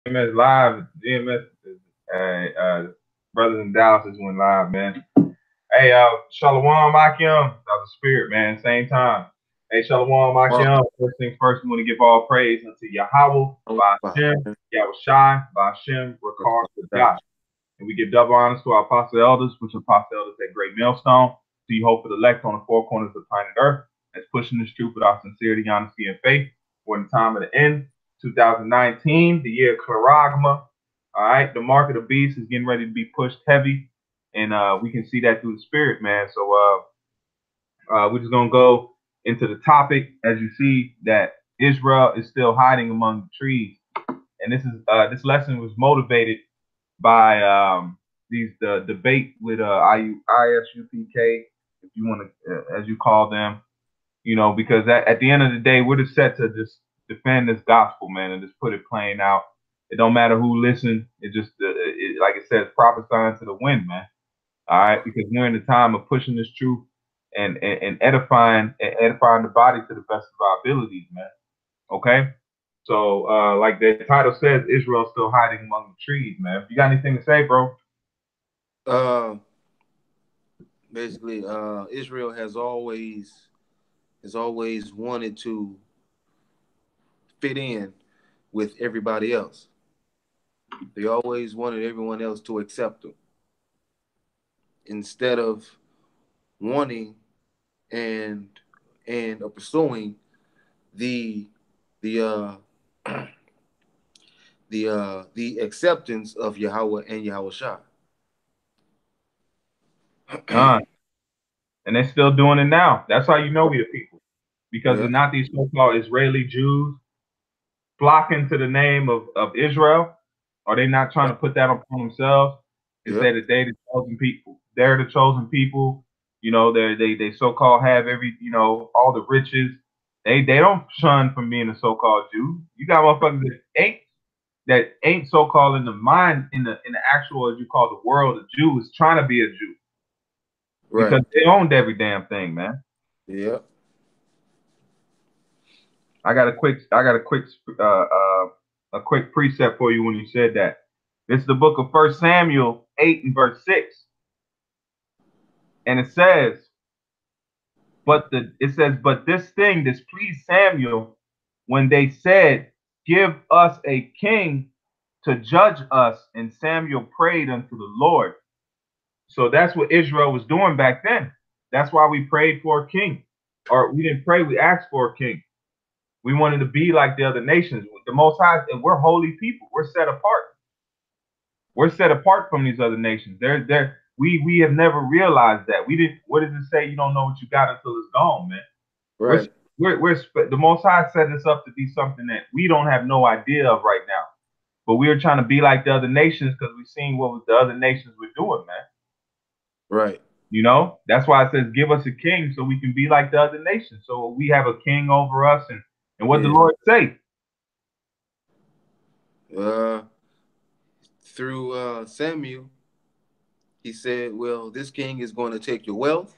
GMS live, GMS, brothers in Dallas is went live, man. Hey, Shalom Akim, that was the spirit, man. Same time. Hey, Shalom Wow. Akim. First things first, we want to give all praise unto Yahweh, by Hashem, Yahweh Shai, by Hashem, Rakar, Kodash. And we give double honors to our apostle elders, which apostle elders at Great Millstone. To you hope for the elect on the four corners of planet Earth, that's pushing this truth with our sincerity, honesty, and faith. For the time of the end, 2019, the year of Claragma. All right, the mark of the beast is getting ready to be pushed heavy, and we can see that through the spirit, man. So we're just gonna go into the topic. As you see, that Israel is still hiding among the trees, and this lesson was motivated by the debate with ISUPK, if you want to, as you call them, because at the end of the day, we're just set to just defend this gospel, man, and just put it plain out. It don't matter who listens. It just, like it says, prophesying to the wind, man. All right, because we're in the time of pushing this truth and edifying the body to the best of our abilities, man. Okay. So, like the title says, Israel's still hiding among the trees, man. If you got anything to say, bro? Uh, Israel has always wanted to fit in with everybody else. They always wanted everyone else to accept them instead of wanting and pursuing the the the acceptance of Yahweh and Yahweh Shah. Uh, and they're still doing it now. That's how you know we the people. Because Yeah, it's not these so-called Israeli Jews flocking to the name of Israel. Are they not trying to put that upon themselves and yeah, say that they the chosen people? They're the chosen people. They so-called have all the riches. They don't shun from being a so-called Jew. You got motherfuckers that ain't so-called in the mind in the actual, as you call the world, a Jew is trying to be a Jew right. because they owned every damn thing, man. Yeah. I got a quick precept for you when you said that. This is the book of First Samuel 8 and verse 6, and but this thing displeased Samuel when they said, "Give us a king to judge us," and Samuel prayed unto the Lord. So that's what Israel was doing back then. That's why we prayed for a king, or we didn't pray, we asked for a king. We wanted to be like the other nations. The Most High, and we're holy people. We're set apart. We're set apart from these other nations. We have never realized that. We didn't. What does it say? You don't know what you got until it's gone, man. We're Right. the Most High set us up to be something that we don't have no idea of right now. But we are trying to be like the other nations because we've seen what the other nations were doing, man. Right. That's why it says, "Give us a king, so we can be like the other nations." So we have a king over us, and what the Yeah. Lord say? Uh, through Samuel, he said, "Well, this king is going to take your wealth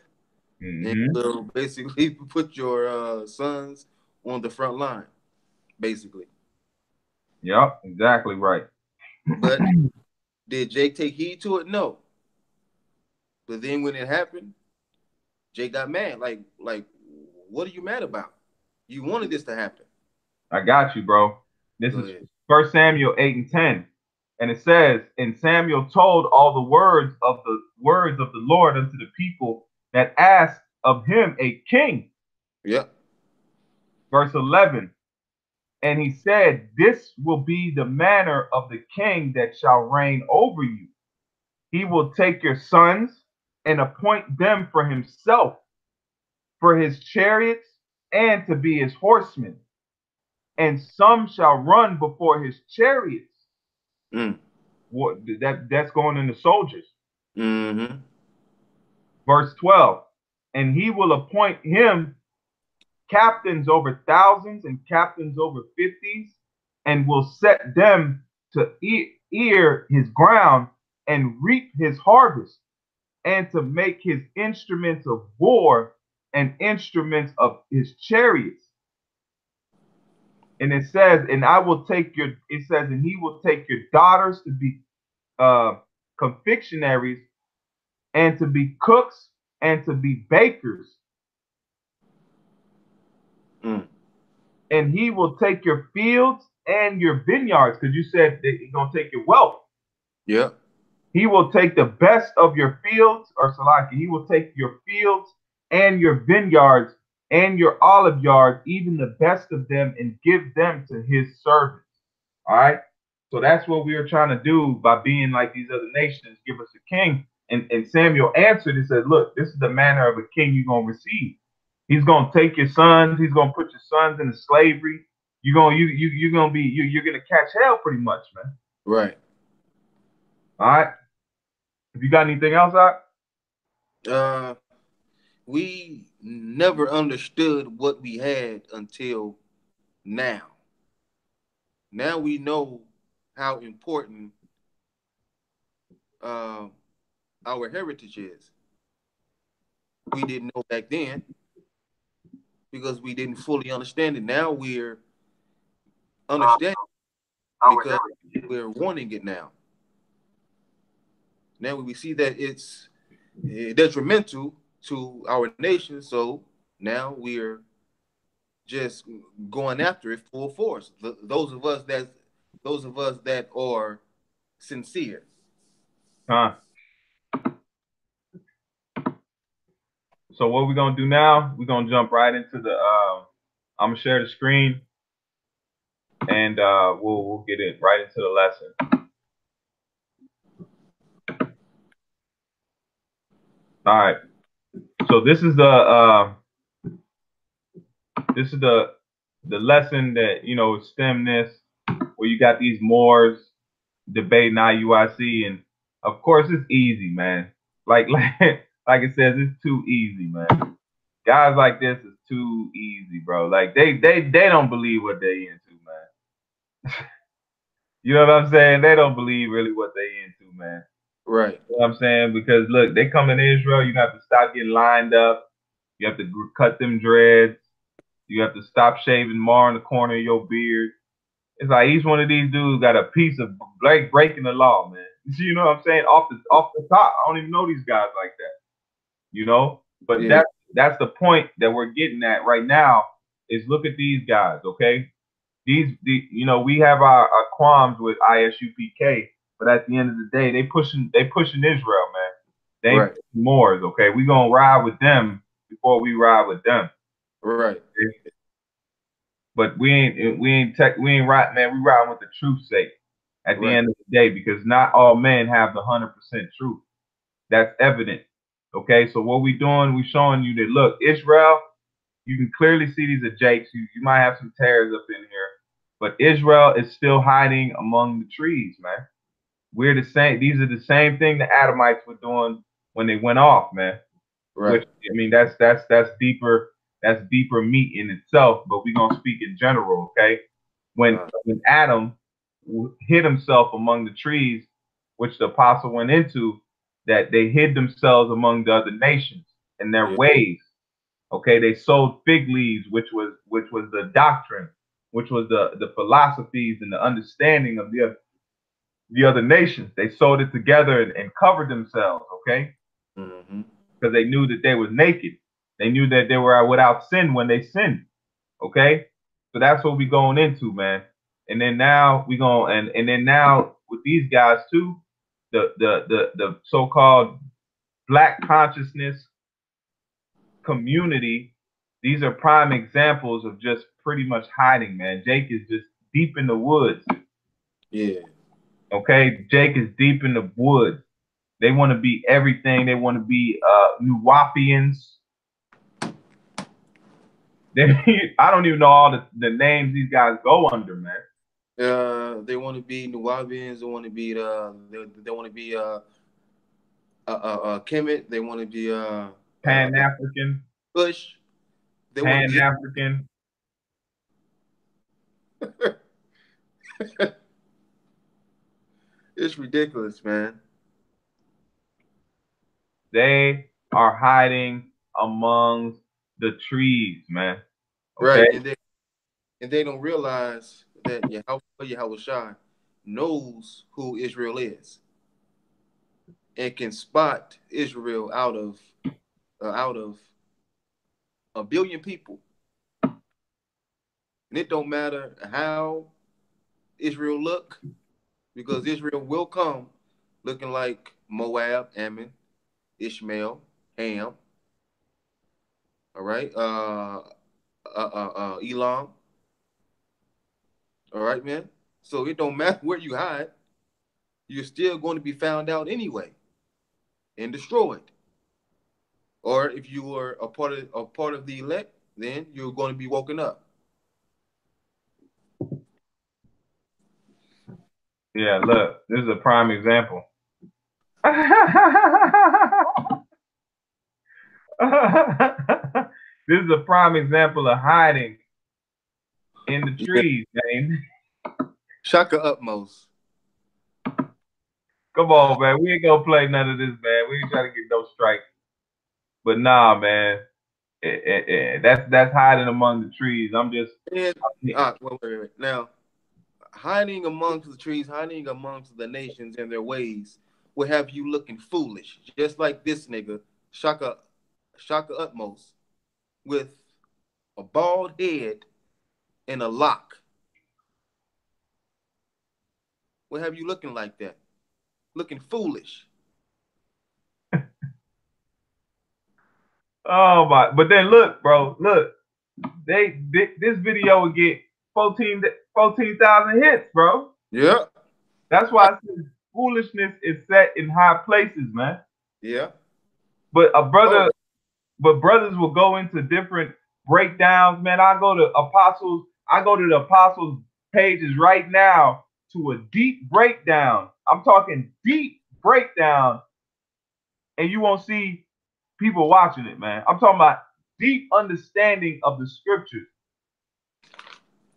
and Hmm. will basically put your sons on the front line, basically." Yep, exactly right. But did Jake take heed to it? No. But then when it happened, Jake got mad. Like, what are you mad about? You wanted this to happen. I got you, bro. This Go is ahead. First Samuel 8 and 10. And it says, "And Samuel told all the words of the Lord unto the people that asked of him a king." Yep. Verse 11. And he said, "This will be the manner of the king that shall reign over you. He will take your sons and appoint them for himself, for his chariots, and to be his horsemen. And some shall run before his chariots." Mm. That's going into soldiers. Mm-hmm. Verse 12. And he will appoint him captains over thousands and captains over fifties, and will set them to ear his ground and reap his harvest, and to make his instruments of war and instruments of his chariots. And it says, and I will take your, it says, and he will take your daughters to be confectionaries and to be cooks and to be bakers. And he will take your fields and your vineyards, because you said that he's going to take your wealth. Yeah. He will take the best of your fields, or Salaki, he will take your fields and your vineyards and your olive yards, even the best of them, and give them to his servants. All right. So that's what we are trying to do by being like these other nations. Give us a king. And Samuel answered and said, look, this is the manner of a king you're going to receive. He's going to take your sons. He's going to put your sons into slavery. You're going to catch hell pretty much, man. Right. All right. Have you got anything else, Doc? We never understood what we had until now. Now we know how important our heritage is. We didn't know back then because we didn't fully understand it. Now we're understanding because we're wanting it now. Now we see that it's detrimental to our nation, so now we're just going after it full force. Those of us that are sincere. So what we're gonna do now? We're gonna jump right into the. I'm gonna share the screen, and we'll get it right into the lesson. All right. So this is the lesson that, you know, stem this, where you got these Moors debating IUIC, and of course it's easy, man. Like it says, it's too easy, man. Guys like this is too easy, bro. Like they don't believe what they into, man. You know what I'm saying? They don't believe really what they into, man. Right. You know what I'm saying? Because look, they come in Israel, you have to stop getting lined up. You have to cut them dreads. You have to stop shaving more in the corner of your beard. It's like each one of these dudes got a piece of breaking the law, man. You know what I'm saying? Off the top. I don't even know these guys like that. You know? But yeah. that's the point that we're getting at right now, is look at these guys, okay? You know, we have our qualms with ISUPK, but at the end of the day, they pushing Israel, man. They ain't pushing Moors, okay? We gonna ride with them before we ride with them. Right. Okay? But we ain't riding, man. We riding with the truth's sake at the end of the day, because not all men have the 100% truth. That's evident. Okay, so what we doing? We showing you that, look, Israel. You can clearly see these are jakes. You might have some tares up in here, but Israel is still hiding among the trees, man. We're the same. These are the same thing the Adamites were doing when they went off, man. Right. Which, I mean, that's deeper. That's deeper meat in itself. But we're gonna speak in general, okay? When Adam hid himself among the trees, which the apostle went into, that they hid themselves among the other nations in their ways. Okay, they sold fig leaves, which was the doctrine, which was the philosophies and the understanding of the other nations. They sold it together and covered themselves, okay? Because they knew that they were naked. They knew that they were without sin when they sinned, okay? So that's what we going into, man. And then now we going and then now with these guys too, the so-called black consciousness community, these are prime examples of just pretty much hiding, man. Jake is just deep in the woods. Yeah. Okay, Jake is deep in the woods. They want to be everything. They want to be Nuwapians. I don't even know all the names these guys go under, man. They want to be Nuwabians. They want to be they want to be Kemet. They want to be Pan-African. Bush. They Pan-African. It's ridiculous, man. They are hiding among the trees, man. Okay? Right. And they don't realize that Yahweh Shai knows who Israel is and can spot Israel out of a billion people. And it don't matter how Israel look, because Israel will come looking like Moab, Ammon, Ishmael, Ham. All right, Elam. All right, man. So it don't matter where you hide, you're still going to be found out anyway and destroyed. Or if you were a part of the elect, then you're going to be woken up. Yeah, look, this is a prime example. This is a prime example of hiding in the trees, man. Shaka Utmost. Come on, man. We ain't gonna play none of this, man. We ain't trying to get no strikes. But nah, man. That's hiding among the trees. I'm just. Wait. Now, hiding amongst the trees, hiding amongst the nations and their ways will have you looking foolish, just like this nigga, Shaka Utmost, with a bald head and a lock. Will have you looking like that, looking foolish. Oh my! But then look, bro, look. This video would get 14,000 hits, bro. Yeah. That's why I said foolishness is set in high places, man. Yeah. But brothers will go into different breakdowns, man. I go to the apostles pages right now to a deep breakdown. I'm talking deep breakdown, and you won't see people watching it, man. I'm talking about deep understanding of the scriptures.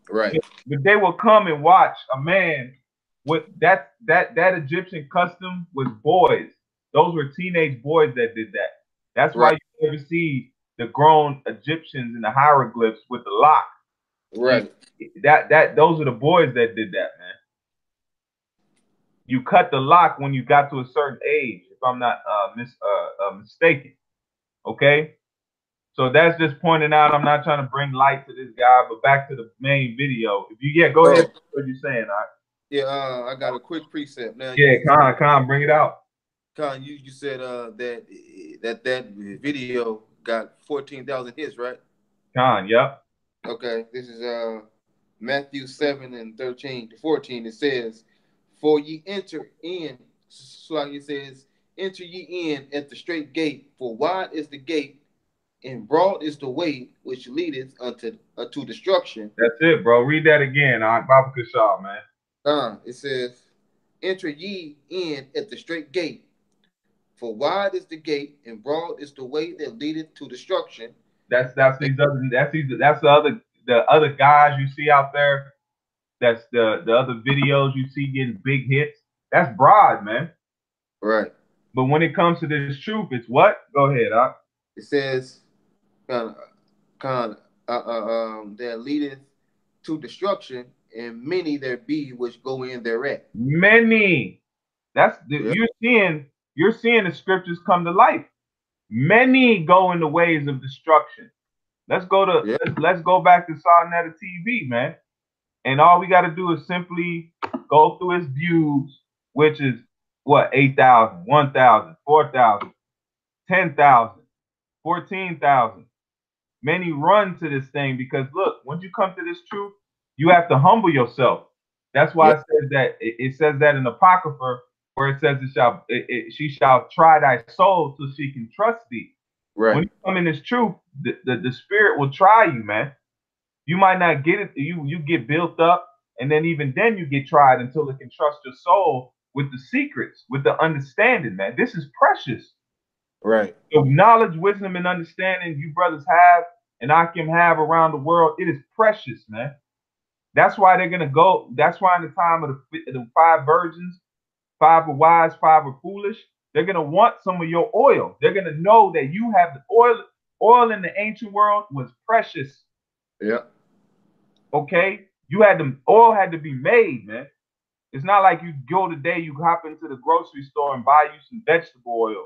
Right. But they will come and watch a man with that Egyptian custom was boys. Those were teenage boys that did that. That's why you never see the grown Egyptians in the hieroglyphs with the lock. Right. Those are the boys that did that, man. You cut the lock when you got to a certain age, if I'm not mistaken. Okay? So that's just pointing out. I'm not trying to bring light to this guy, but back to the main video. If you go ahead. What you saying? All right? Yeah, I got a quick precept now. Yeah, Con, bring it out. Con, you said that video got 14,000 hits, right? Con, yep. Okay, this is Matthew 7:13-14. It says, "For ye enter in," so like it says, "Enter ye in at the straight gate, for wide is the gate, and broad is the way which leadeth unto destruction." That's it, bro. Read that again. Baba Kashal, man. It says, "Enter ye in at the straight gate, for wide is the gate, and broad is the way that leadeth to destruction." That's the other guys you see out there. That's the other videos you see getting big hits. That's broad, man. Right. But when it comes to this truth, it's what? Go ahead, It says, that leadeth to destruction, and many there be which go in thereat. Many. You're seeing the scriptures come to life. Many go in the ways of destruction. Let's go back to Sarnetta TV, man. And all we got to do is simply go through his views, which is what? 8,000, 1,000, 4,000, 10,000, 14,000. Many run to this thing because look, once you come to this truth, you have to humble yourself. That's why it says that in Apocrypha, where it says she shall try thy soul till she can trust thee. Right. When you come in this truth, the spirit will try you, man. You might not get it. You get built up, and then even then you get tried until it can trust your soul with the secrets, with the understanding, man. This is precious. Right. So knowledge, wisdom, and understanding you brothers have and I can have around the world, it is precious, man. That's why they're gonna go. That's why in the time of the 5 virgins, 5 are wise, 5 are foolish. They're gonna want some of your oil. They're gonna know that you have the oil. Oil in the ancient world was precious. Yeah. Okay, oil had to be made, man. It's not like you go today, you hop into the grocery store and buy you some vegetable oil.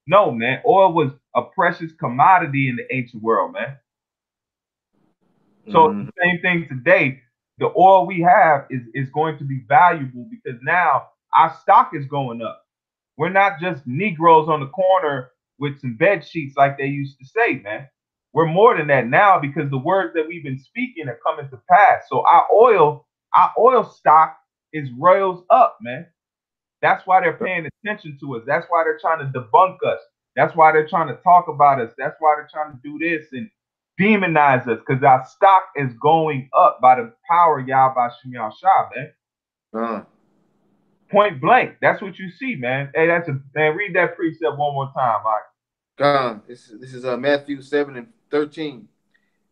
No, man, oil was a precious commodity in the ancient world, man. So it's the same thing today. The oil we have is going to be valuable because now our stock is going up. We're not just Negroes on the corner with some bed sheets like they used to say, man. We're more than that now because the words that we've been speaking are coming to pass. So our oil stock is rails up, man. That's why they're paying attention to us. That's why they're trying to debunk us. That's why they're trying to talk about us. That's why they're trying to do this and demonize us because our stock is going up by the power of Yahweh Shem Shah, man. Point blank. That's what you see, man. Hey, man. Read that precept one more time, Mike. This is Matthew 7:13.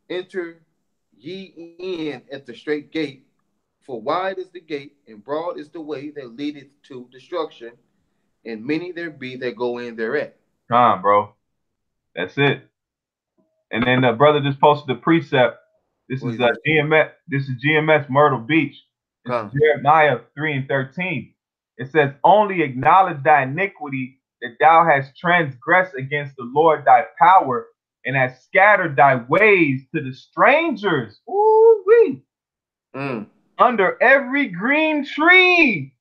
Enter ye in at the straight gate, for wide is the gate, and broad is the way that leadeth to destruction, and many there be that go in thereat. Bro. That's it. And then the brother just posted the precept. This is GMS. This is GMS Myrtle Beach. It's Jeremiah 3:13. It says, "Only acknowledge thy iniquity, that thou hast transgressed against the Lord thy power, and hast scattered thy ways to the strangers." Ooh-wee. Under every green tree.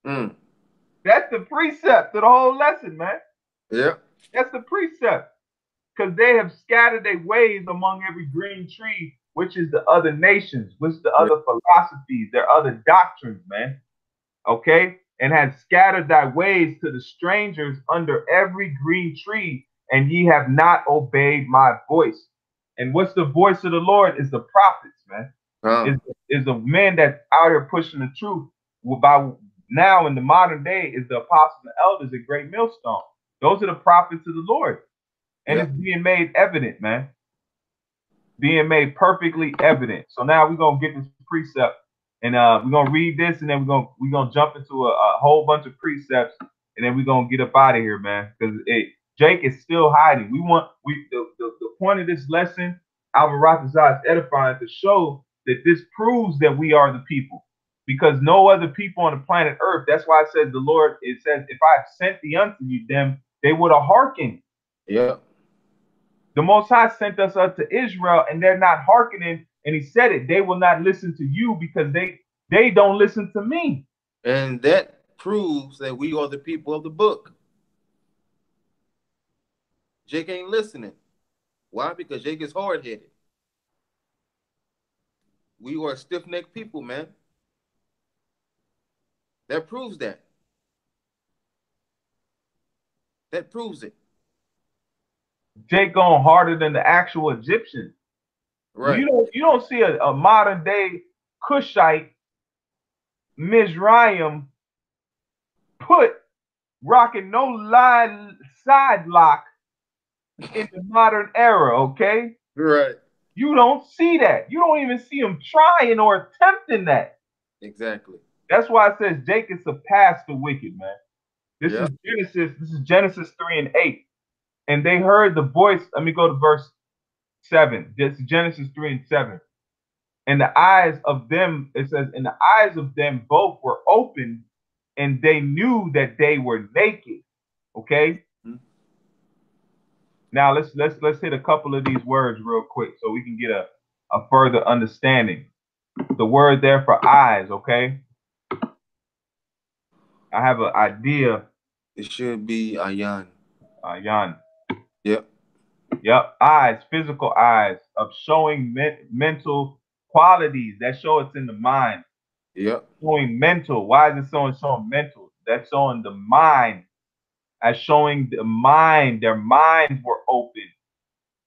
That's the precept to the whole lesson, man. Yeah. That's the precept. Because they have scattered their ways among every green tree, which is the other nations, which is the other philosophies, their other doctrines, man. Okay? And has scattered thy ways to the strangers under every green tree, and ye have not obeyed my voice. And what's the voice of the Lord? Is the prophets, man. Is the men that's out here pushing the truth. By now in the modern day is the apostles and elders at Great Millstone. Those are the prophets of the Lord. And it's being made evident, man. Being made perfectly evident. So now we're gonna get this precept, and we're gonna read this, and then we're gonna jump into a whole bunch of precepts, and then we're gonna get up out of here, man. Because Jake is still hiding. The point of this lesson, Alvarado is edifying to show that this proves that we are the people, because no other people on the planet Earth. That's why I said the Lord. It says, "If I have sent thee unto you, them they would have hearkened." Yeah. The Most High sent us unto Israel, and they're not hearkening. And he said it. They will not listen to you because they don't listen to me. And that proves that we are the people of the book. Jake ain't listening. Why? Because Jake is hard-headed. We are stiff-necked people, man. That proves that. That proves it. Jake going harder than the actual Egyptians. Right. You don't see a modern day Cushite Mizraim put rocking no side lock in the modern era, okay? Right. You don't see that. You don't even see him trying or attempting that. Exactly. That's why it says Jacob surpassed the wicked, man. This is Genesis 3:8. And they heard the voice. Let me go to verse 7. This is Genesis 3:7. And the eyes of them, it says, and the eyes of them both were open, and they knew that they were naked. Okay. Now let's hit a couple of these words real quick so we can get a further understanding. The word there for eyes, okay? I have an idea. It should be ayan. Ayan. Yep. Yep. Eyes, physical eyes of showing mental qualities. That show it's in the mind. Yep. Showing mental. Why is it showing mental? That's showing the mind. As showing the mind, their minds were open.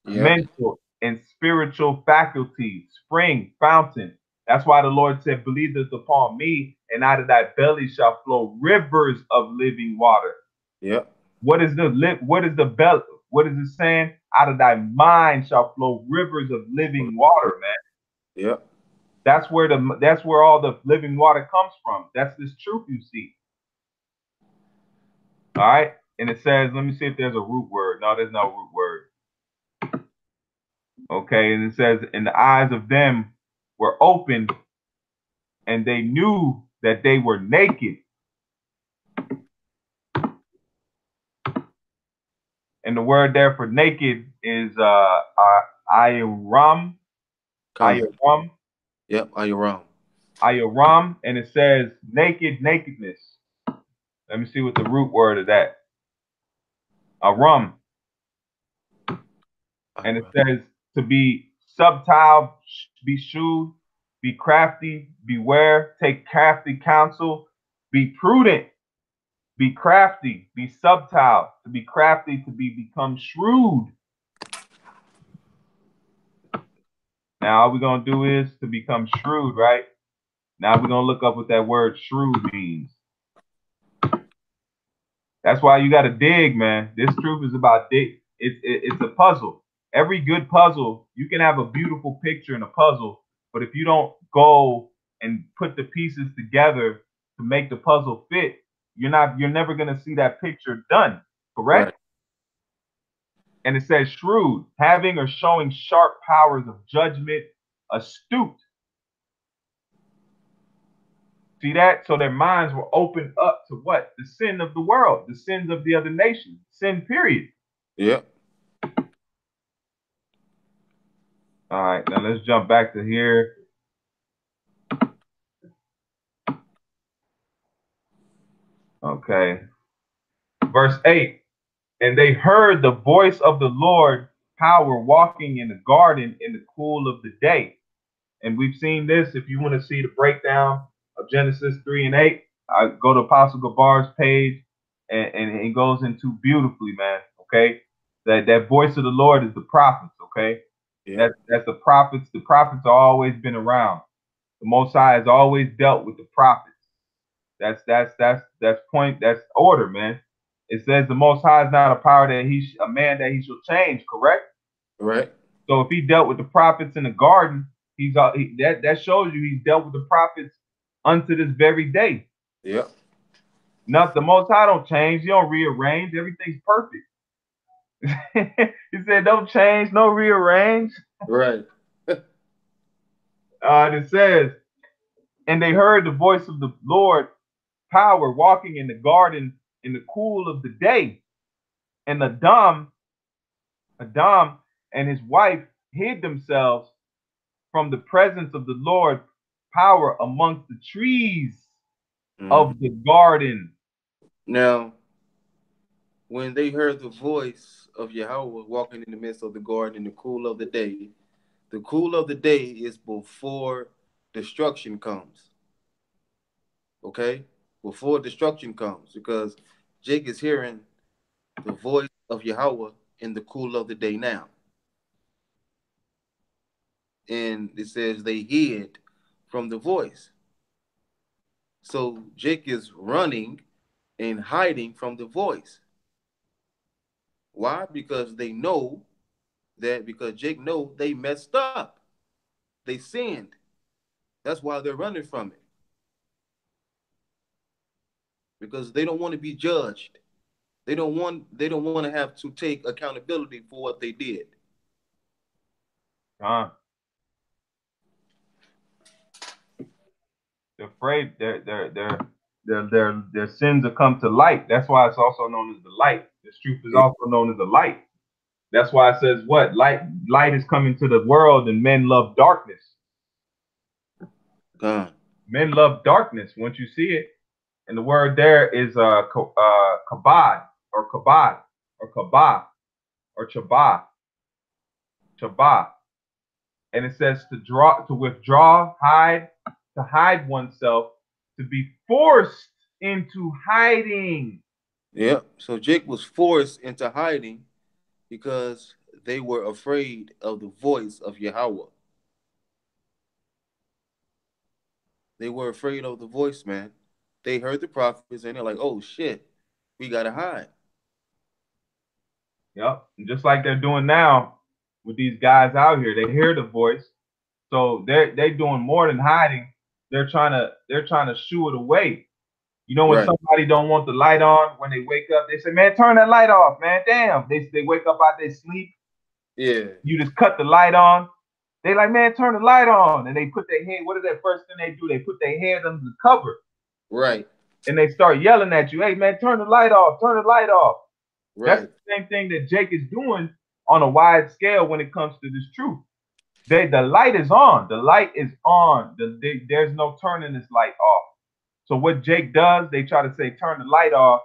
Yep. Mental and spiritual faculties, spring, fountain. That's why the Lord said, "Believe this upon me, and out of thy belly shall flow rivers of living water." Yep. What is the belly? What is it saying? Out of thy mind shall flow rivers of living water, man. Yep. That's where all the living water comes from. That's this truth you see. All right. And it says, let me see if there's a root word. No, there's no root word. Okay, and it says, and the eyes of them were opened, and they knew that they were naked. And the word there for naked is ayaram, ayaram, Yep, ayaram. ayaram, and it says naked, nakedness. Let me see what the root word of that. Aram. And it says to be subtile, be shrewd, be crafty, beware, take crafty counsel, be prudent, be crafty, be subtile, to be crafty, to become shrewd. Now all we're gonna do is to become shrewd, right? Now we're gonna look up what that word shrewd means. That's why you gotta dig, man. This truth is about dig. It's a puzzle. Every good puzzle, you can have a beautiful picture in a puzzle, but if you don't go and put the pieces together to make the puzzle fit, you're never gonna see that picture done. Correct? Right. And it says shrewd, having or showing sharp powers of judgment, astute. See that? So their minds were opened up to what? The sin of the world, the sins of the other nations, sin, period. Yep. All right, now let's jump back to here. Okay. Verse 8. And they heard the voice of the Lord power walking in the garden in the cool of the day. And we've seen this. If you want to see the breakdown of Genesis 3 and 8, I go to Apostle Gabar's page, and it goes into beautifully, man. Okay. That voice of the Lord is the prophets, okay? Yeah. That's the prophets. The prophets have always been around. The Most High has always dealt with the prophets. That's point. That's order, man. It says the Most High is not a power that a man that he shall change. Correct. Right. So if he dealt with the prophets in the garden, that shows you he's dealt with the prophets unto this very day. Yep. Not the Most High don't change. He don't rearrange. Everything's perfect. He said, "Don't change, no rearrange." Right. It says, and they heard the voice of the Lord power walking in the garden in the cool of the day. And Adam and his wife hid themselves from the presence of the Lord power amongst the trees of the garden. Now, when they heard the voice of Yahweh walking in the midst of the garden in the cool of the day is before destruction comes. Okay? Before destruction comes, because Jake is hearing the voice of Yahweh in the cool of the day now. And it says they hid from the voice. So Jake is running and hiding from the voice. Why? Because they know that, because Jake know they messed up. They sinned. That's why they're running from it. Because they don't want to be judged. They don't want to have to take accountability for what they did. They're afraid their sins will come to light. That's why it's also known as the light. This truth is also known as the light. That's why it says what? Light is coming to the world, and men love darkness. Men love darkness once you see it. And the word there is kabad or kabad or kabah or chabah. Chabah. And it says to withdraw, hide, to hide oneself, to be forced into hiding. Yeah. So Jake was forced into hiding because they were afraid of the voice of Yahweh. They were afraid of the voice, man. They heard the prophets and they're like, oh shit, we gotta hide. Yep. And just like they're doing now with these guys out here, they hear the voice. So they're doing more than hiding. They're trying to shoo it away. You know, when somebody don't want the light on, when they wake up, they say, "Man, turn that light off, man. Damn." They wake up out their sleep Yeah. You just cut the light on. They like, man, turn the light on. And they put their head, what is that first thing they do? They put their head under the cover. Right. And they start yelling at you, hey, man, turn the light off, turn the light off. That's Right. the same thing that Jake is doing on a wide scale when it comes to this truth. The light is on. The light is on. There's no turning this light off. So what Jake does, they try to say, turn the light off.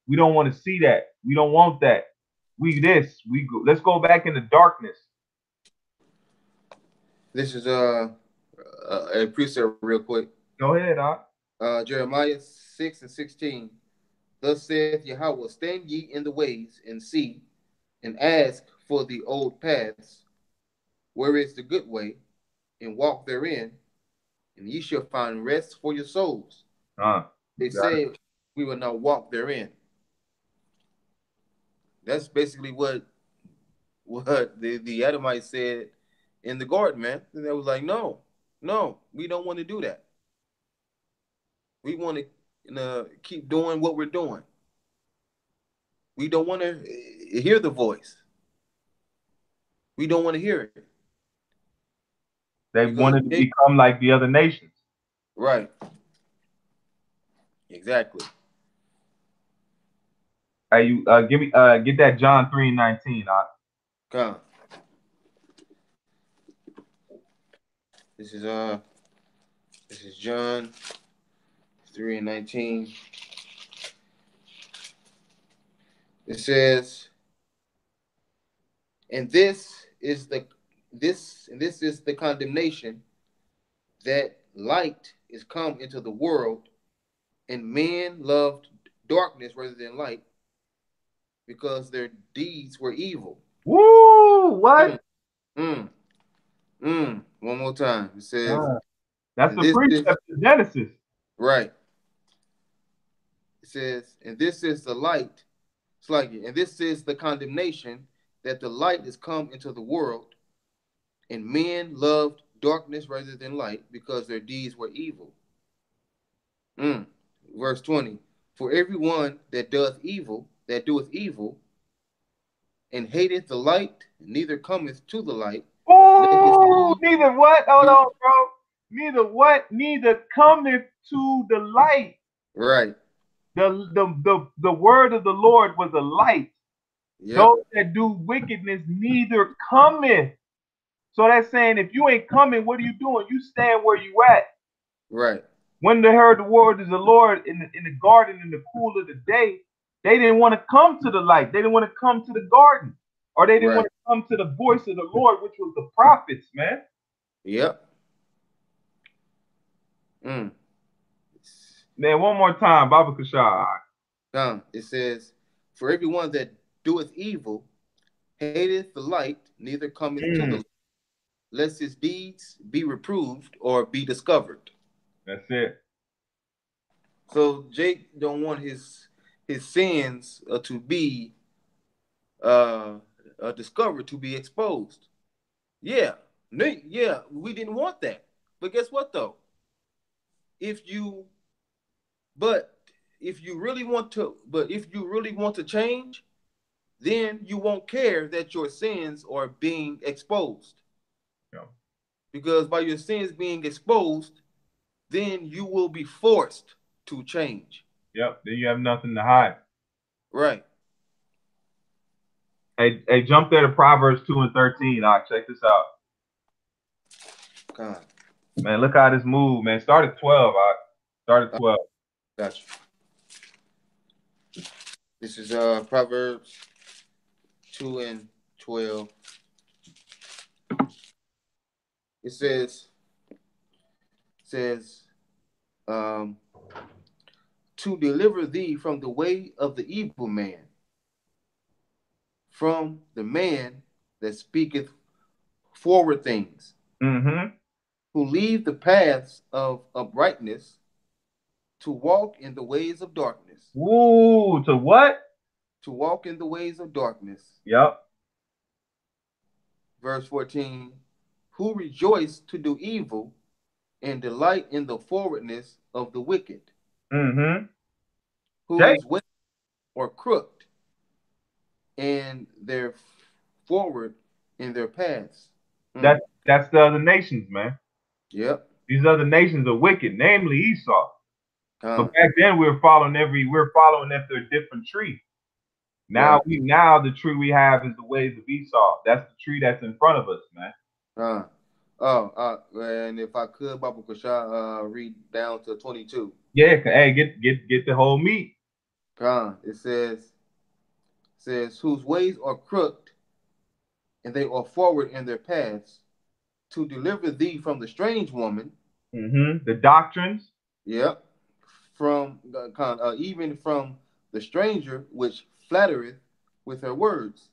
We don't want to see that. We don't want that. Let's go back into darkness. This is a precept real quick. Go ahead, Jeremiah 6:16. Thus saith Yahweh, stand ye in the ways and see, and ask for the old paths, where is the good way, and walk therein, and ye shall find rest for your souls. They say we will not walk therein. That's basically what the Edomites said in the garden, man. And they was like, no, we don't want to do that. We want to keep doing what we're doing. We don't want to hear the voice. We don't want to hear it. They wanted to become like the other nations. Right. Exactly. Hey, you give me get that John 3:19. Come. This is John 3:19. It says, and this is the condemnation, that light is come into the world, and men loved darkness rather than light, because their deeds were evil. Woo! What? One more time. It says, that's the precept of Genesis. Right. It says, and this is the light. It's like it. And this is the condemnation, that the light is come into the world, and men loved darkness rather than light, because their deeds were evil. Verse 20. For everyone that doeth evil, and hateth the light, neither cometh to the light. Oh, neither what? Hold on, bro. Neither what? Neither cometh to the light. Right. The word of the Lord was a light. Yep. Those that do wickedness neither cometh. So that's saying if you ain't coming, what are you doing? You stand where you at. Right. When they heard the word of the Lord in the garden in the cool of the day, they didn't want to come to the light. They didn't want to come to the garden. Or they didn't want to come to the voice of the Lord, which was the prophets, man. Yep. Man, one more time, Baba Kashar. It says, for everyone that doeth evil hateth the light, neither cometh to the light, lest his deeds be reproved or be discovered. That's it. So Jake don't want his sins to be discovered, to be exposed. Yeah, we didn't want that. But guess what though? If you really want to change, then you won't care that your sins are being exposed. Yeah. Because by your sins being exposed, then you will be forced to change. Yep. Then you have nothing to hide. Right. Hey, jump there to Proverbs 2:13. Check this out. God. Man, look how this move, man. Start at 12. Start at 12. Gotcha. This is Proverbs 2:12. It says, to deliver thee from the way of the evil man, from the man that speaketh forward things, who leave the paths of uprightness, to walk in the ways of darkness. Ooh, to what? To walk in the ways of darkness. Yep. Verse 14, who rejoice to do evil and delight in the forwardness of the wicked. Whose ways are crooked, and their forward in their paths. That's the other nations, man. Yep. These other nations are wicked, namely Esau. Con. But back then we were following after a different tree. Now Right. now the tree we have is the ways of Esau. That's the tree that's in front of us, man. And if I could, Baba Kasha, read down to 22. Yeah, hey, get the whole meat. Con. It says, whose ways are crooked, and they are forward in their paths, to deliver thee from the strange woman. The doctrines. Yep. From even from the stranger which flattereth with her words.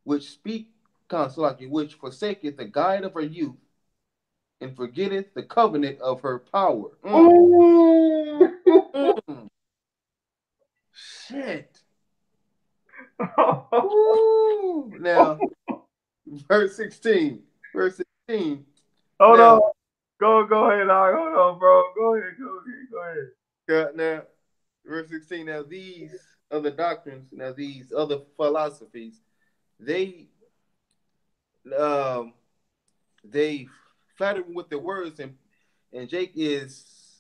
Which speak consolation, which forsaketh the guide of her youth, and forgetteth the covenant of her power. Shit. Now, verse 16. Verse 16. Hold on. Go ahead, dog. Hold on, bro. Go ahead. Now, verse 16. Now, these other doctrines, now these other philosophies, they flatter with their words, and Jake is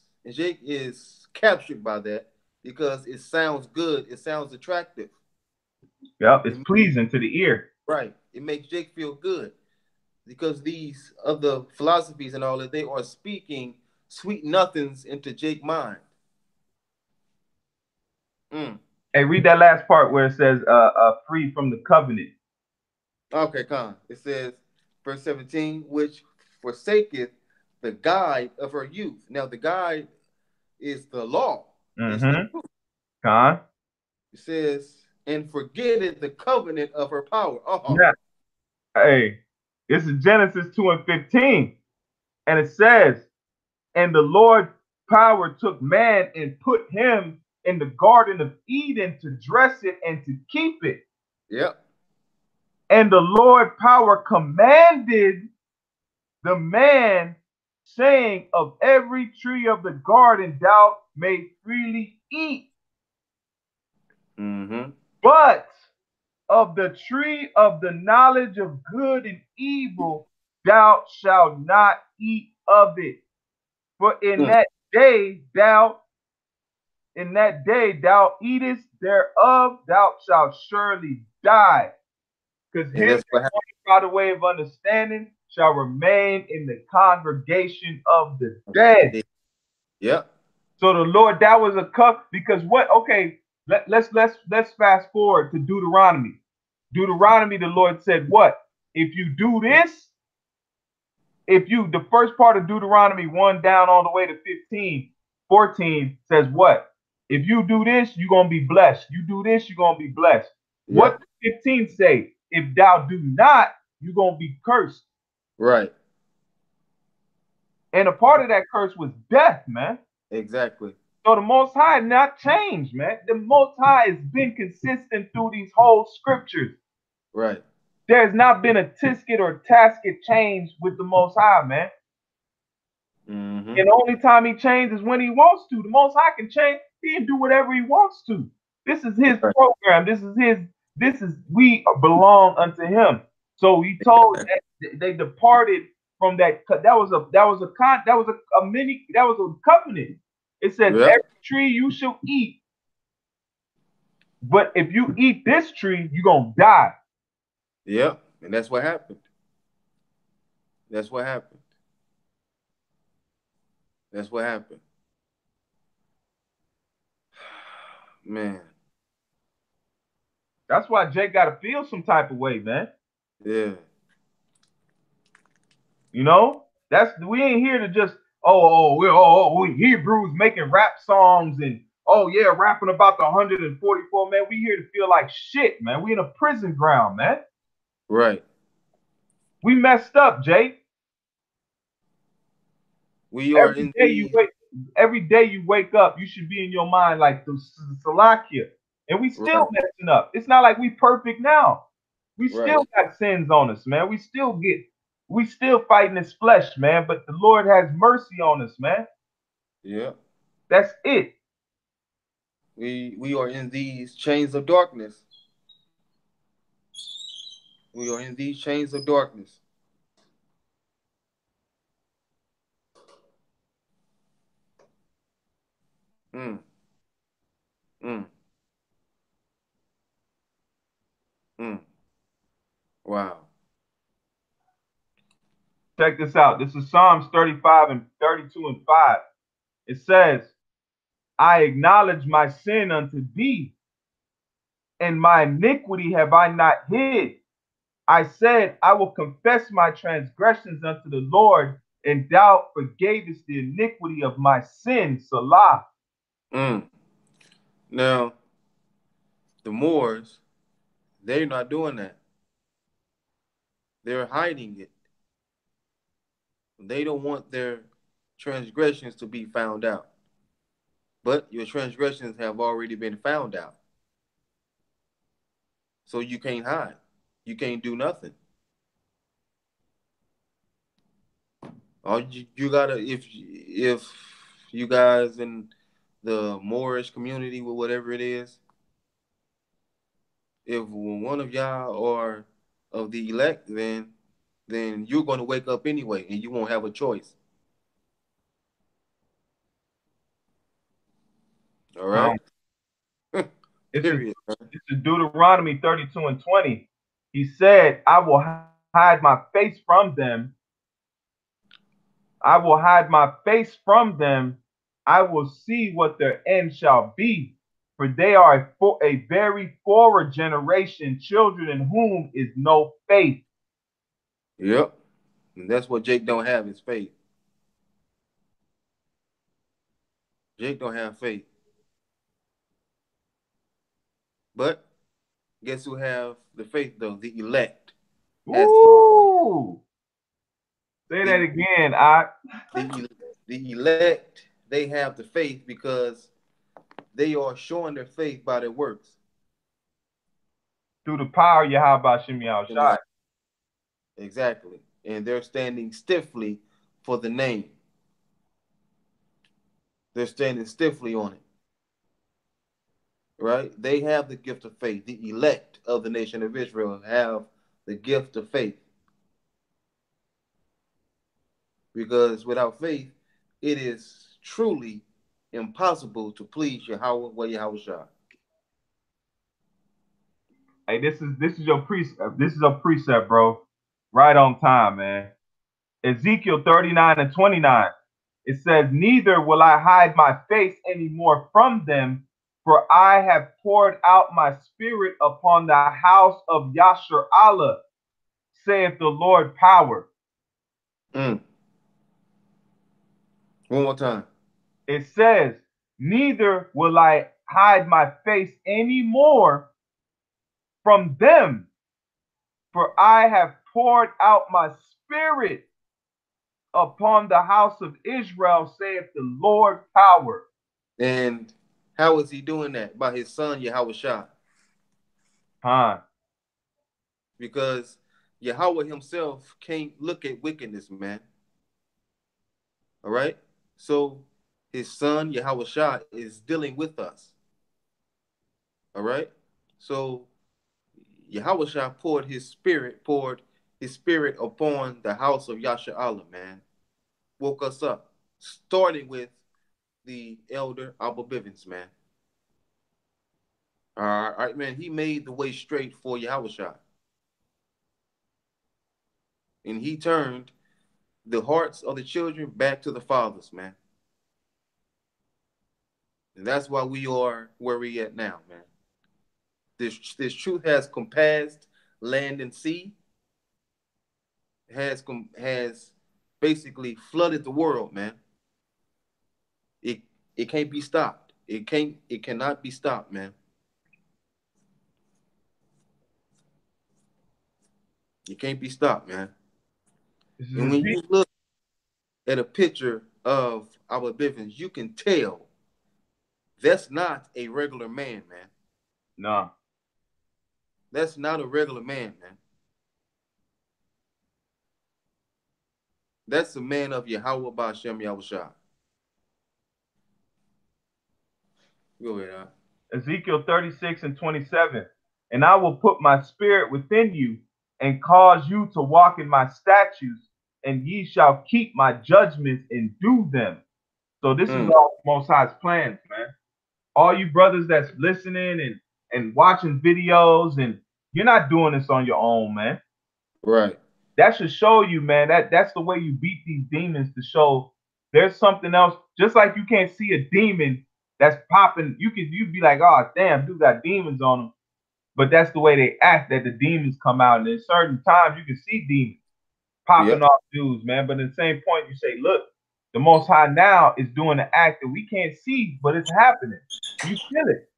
captured by that because it sounds good, it sounds attractive. Yep, it's pleasing to the ear. Right. It makes Jake feel good because these other philosophies and all that, they are speaking sweet nothings into Jake's mind. Hey, read that last part where it says free from the covenant. Okay, Con. It says, verse 17, which forsaketh the guide of her youth. Now, the guide is the law. Con. It says, and forgetteth the covenant of her power. Yeah. Hey, this is Genesis 2:15. And it says, and the Lord power took man and put him in the Garden of Eden to dress it and to keep it. Yep. And the Lord power commanded the man, saying, of every tree of the garden thou may freely eat. But of the tree of the knowledge of good and evil thou shalt not eat of it. For in that day thou eatest thereof, thou shalt surely die. Because him by the way of understanding shall remain in the congregation of the dead. Yep. So the Lord, that was a cup, because what? Okay, let's fast forward to Deuteronomy. Deuteronomy, the Lord said, what? If you do this, the first part of Deuteronomy 1 down all the way to 14 says what? If you do this, you're going to be blessed. You do this, you're going to be blessed. Yep. What does 15 say? If thou do not, you're going to be cursed. Right. And a part of that curse was death, man. Exactly. So the Most High not changed, man. The Most High has been consistent through these whole scriptures. Right. There's not been a tisket or tasket change with the Most High, man. And the only time he changes is when he wants to. The Most High can change. He can do whatever he wants to. This is his program. We belong unto him. So he told that they departed from that. That was a covenant. It says every tree you shall eat. But if you eat this tree, you're going to die. Yep. And that's what happened. That's what happened. Man. That's why Jake got to feel some type of way, man. Yeah. You know, we ain't here to just we Hebrews making rap songs and rapping about the 144, man. We here to feel like shit, man. We in a prison ground, man. Right. We messed up, Jake. Every day you wake up, you should be in your mind like the Salakia. And we still messing up. It's not like we perfect now. We still got sins on us, man. We still fighting this flesh, man. But the Lord has mercy on us, man. Yeah. That's it. We are in these chains of darkness. We are in these chains of darkness. Mm, mm, mm. Wow. Check this out. This is Psalms 35 and 32 and 5. It says, I acknowledge my sin unto thee, and my iniquity have I not hid. I said, I will confess my transgressions unto the Lord, and thou forgavest the iniquity of my sin. Salah. Mm. Now, the Moors, they're not doing that. They're hiding it. They don't want their transgressions to be found out. But your transgressions have already been found out. So you can't hide. You can't do nothing. All you gotta, if you guys in the Moorish community or whatever it is, if one of y'all are of the elect, then you're going to wake up anyway, and you won't have a choice. All right. Period. It's a Deuteronomy 32 and 20. He said, I will hide my face from them. I will hide my face from them. I will see what their end shall be. For they are a very forward generation, children in whom is no faith. Yep. And that's what Jake don't have, is faith. Jake don't have faith. But guess who have the faith, though? The elect. Ooh. Say that again. The elect, they have the faith because they are showing their faith by their works. Through the power of Yahweh Shem Shai. Exactly. And they're standing stiffly for the name. They're standing stiffly on it. Right? They have the gift of faith. The elect of the nation of Israel have the gift of faith. Because without faith, it is truly impossible to please Yahweh or Yahweh Shai. Hey, this is your precept. This is a precept, bro. Right on time, man. Ezekiel 39 and 29. It says, neither will I hide my face anymore from them, for I have poured out my spirit upon the house of Yasher Allah, saith the Lord power. One more time. It says, neither will I hide my face anymore from them, for I have poured out my spirit upon the house of Israel, saith the Lord power. And how is he doing that? By his son, Yahweh Shai. Because Yahweh himself can't look at wickedness, man. All right? So his son, Yahweh Shai, is dealing with us. All right? So Yahweh Shai poured his spirit upon the house of Yasha Allah, man. Woke us up. Starting with the elder Abba Bivens, man. All right, man. He made the way straight for Yahweh Shai. And he turned the hearts of the children back to the fathers, man. And that's why we are where we at now, man. This truth has compassed land and sea, has basically flooded the world, man. It can't be stopped. It cannot be stopped, man. It can't be stopped, man. And when you look at a picture of our Bivens, you can tell that's not a regular man, man. No. That's not a regular man, man. That's a man of Yahweh Ba'ashem Yahushua. Go ahead, Ezekiel 36 and 27. And I will put my spirit within you, and cause you to walk in my statutes, and ye shall keep my judgments and do them. So this is all Most High's plans, man. All you brothers that's listening and watching videos, and you're not doing this on your own, man. Right. That should show you, man, that's the way you beat these demons, to show there's something else. Just like you can't see a demon that's popping, you'd be like, oh damn, dude got demons on him. But that's the way they act, that the demons come out. And in certain times you can see demons popping off dudes, man. But at the same point, you say, look, the Most High now is doing an act that we can't see, but it's happening. You feel it.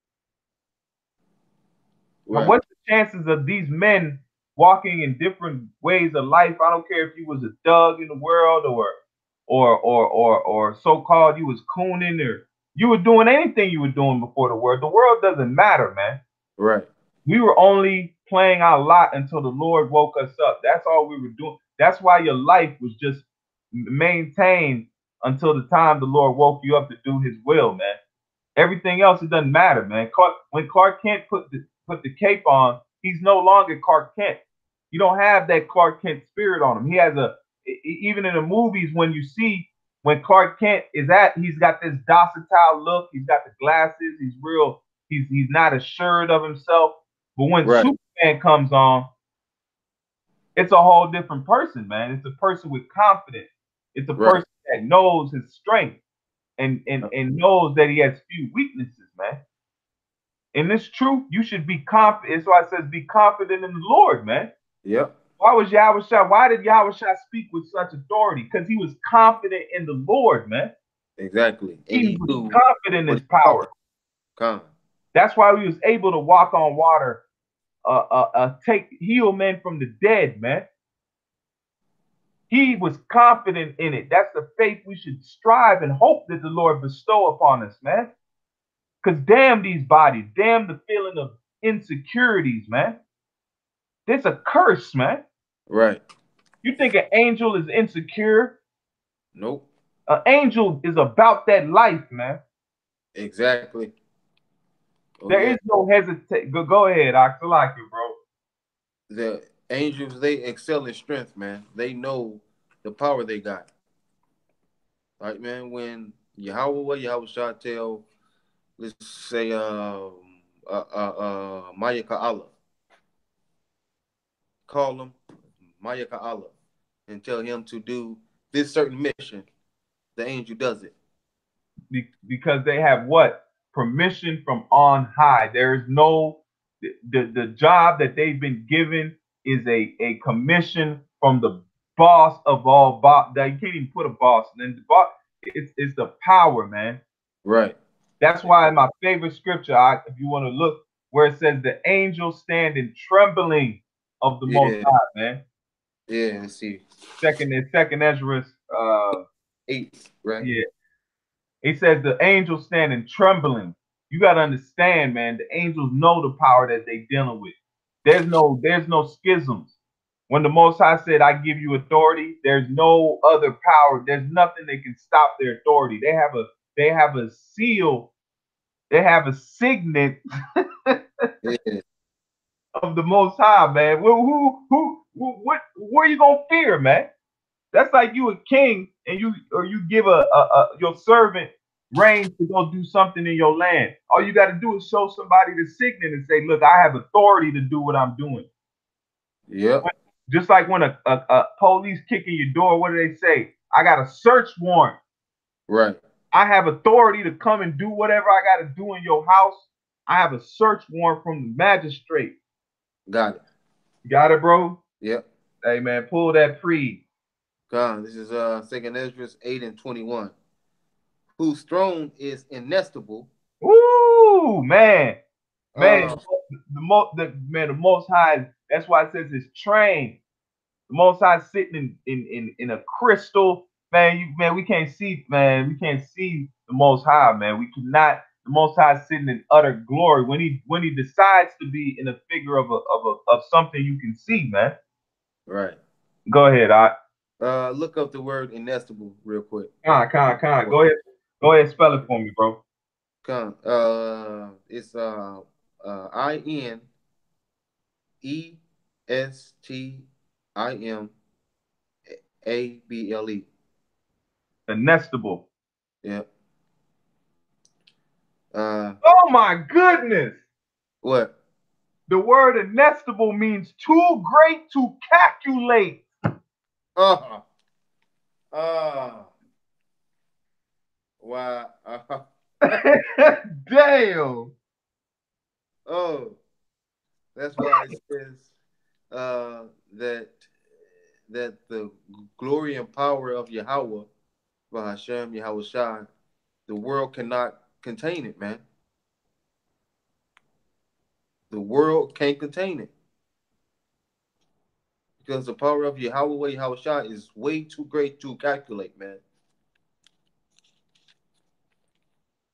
Right. What's the chances of these men walking in different ways of life? I don't care if you was a thug in the world or so-called you was cooning, or you were doing anything you were doing before the world. The world doesn't matter, man. Right. We were only playing our lot until the Lord woke us up. That's all we were doing. That's why your life was just maintained until the time the Lord woke you up to do his will, man. Everything else, it doesn't matter, man. When Clark Kent put the cape on, he's no longer Clark Kent. You don't have that Clark Kent spirit on him. He has even in the movies, when you see when Clark Kent is he's got this docile look. He's got the glasses. He's real. He's not assured of himself. But when Superman comes on, it's a whole different person, man. It's a person with confidence. It's a person that knows his strength and knows that he has few weaknesses, man. In this truth, you should be confident. That's why it says be confident in the Lord, man. Yep. Why did Yahushua speak with such authority? Because he was confident in the Lord, man. Exactly. And he was confident in his power. That's why he was able to walk on water, heal men from the dead, man. He was confident in it. That's the faith we should strive and hope that the Lord bestow upon us, man. Because damn these bodies, damn the feeling of insecurities, man. There's a curse, man. Right. You think an angel is insecure? Nope. An angel is about that life, man. Exactly. There is no hesitation. Go ahead, I like you, bro. The angels, they excel in strength, man. They know the power they got. Right, man. When Yahushua tell, let's say, Maya Ka'ala, call him Maya Ka'ala and tell him to do this certain mission, the angel does it. Because they have what? Permission from on high. There is no, the job that they've been given is a commission from the boss of all boss. You can't even put a boss. And the boss, it's the power, man. Right. That's why my favorite scripture, if you want to look, where it says the angels stand in trembling of the Most High, man. Yeah, let's see. Second Ezra 8, right? Yeah. He says the angels stand in trembling. You got to understand, man, the angels know the power that they're dealing with. There's no schisms. When the Most High said, I give you authority, there's no other power. There's nothing that can stop their authority. They have a seal. They have a signet of the Most High, man. What are you gonna fear, man? That's like you a king and you give your servant reign to go do something in your land. All you got to do is show somebody the signet and say, look, I have authority to do what I'm doing. Yeah. Just like when a police kick in your door, what do they say? I got a search warrant. Right. I have authority to come and do whatever I got to do in your house. I have a search warrant from the magistrate. Got it. Got it, bro? Yep. Hey, man, pull that pre. God, this is 2 Ezra 8:21. Whose throne is inestible. Ooh, man. The Most High, that's why it says it's trained. The Most High sitting in a crystal. Man, we can't see, man. We can't see the Most High, man. We cannot. The Most High sitting in utter glory when he decides to be in a figure of something you can see, man. Right. Go ahead, look up the word inestible real quick. Con. Go ahead, spell it for me, bro. It's INESTABLE. Stimable. Nestable. Yeah. Oh my goodness. What? The word nestable means too great to calculate. Uh, wow. Damn. Oh, that's why it says that the glory and power of Yahweh, Bahashem, Yahweh Shai, the world cannot contain it, man. The world can't contain it. Because the power of Yahweh, Yahweh Shai is way too great to calculate, man.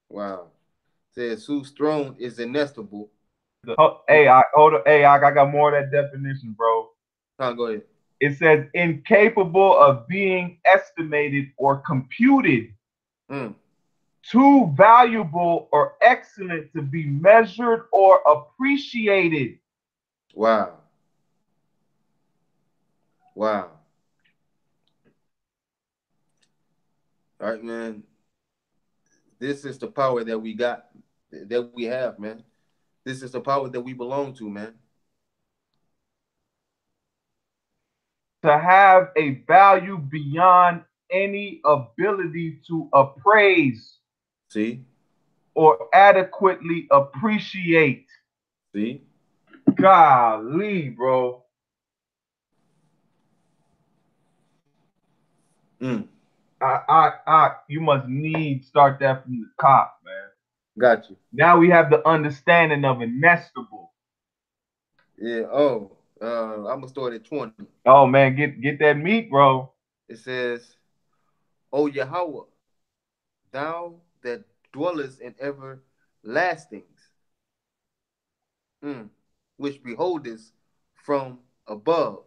Wow. Says whose throne is inestable. Hey, I got more of that definition, bro. Go ahead. It says incapable of being estimated or computed. Too valuable or excellent to be measured or appreciated. Wow. Wow. All right, man. This is the power that we got, that we have, man. This is the power that we belong to, man. To have a value beyond any ability to appraise. See? Or adequately appreciate. See? Golly, bro. You must start that from the top, man. Got you. Now we have the understanding of nestable. Yeah. Oh, I'm gonna start at 20. Oh man, get that meat, bro. It says, "O Yahweh, thou that dwellest in everlastings, which beholdest from above